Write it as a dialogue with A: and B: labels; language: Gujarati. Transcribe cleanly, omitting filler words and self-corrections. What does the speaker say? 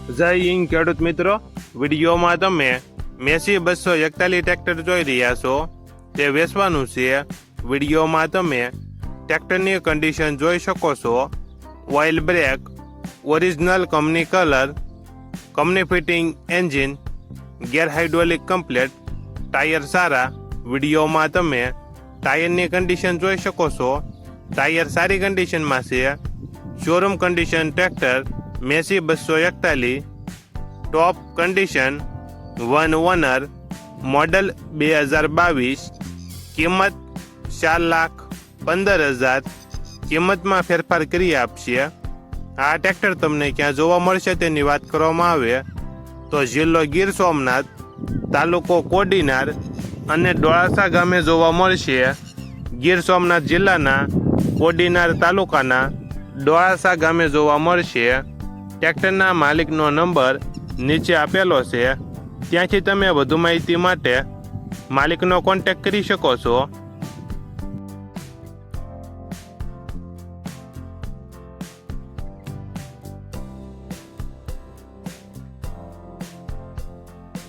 A: જય હિન્દ ખેડૂત મિત્રો, વિડીયોમાં તમે મેસી 241 ટ્રેક્ટર જોઈ રહ્યા છો. તે વેચવાનું છે. વિડીયોમાં તમે ટ્રેક્ટરની કન્ડિશન જોઈ શકો છો. Oil brake, original company colour, company fitting engine, gear hydraulic complete, tyre સારા. વિડીયોમાં તમે ટાયરની કન્ડિશન જોઈ શકો છો. ટાયર સારી કન્ડિશનમાં છે. Showroom condition tractor Massey 241, top condition, 1 owner, model 2022, કિંમત 4,15,000. કિંમતમાં ફેરફાર કરી આપશે. આ ટ્રેક્ટર તમને ક્યાં જોવા મળશે તેની વાત કરવામાં આવે તો જિલ્લો ગીર સોમનાથ, તાલુકો કોડીનાર અને ડોળાસા ગામે જોવા મળશે. ગીર સોમનાથ જિલ્લાના કોડીનાર તાલુકાના ડોળાસા ગામે જોવા મળશે. ટ્રેક્ટરના માલિકનો નંબર નીચે આપેલો છે. ત્યાંથી તમે વધુ માહિતી માટે માલિકનો કોન્ટેક્ટ કરી શકો છો.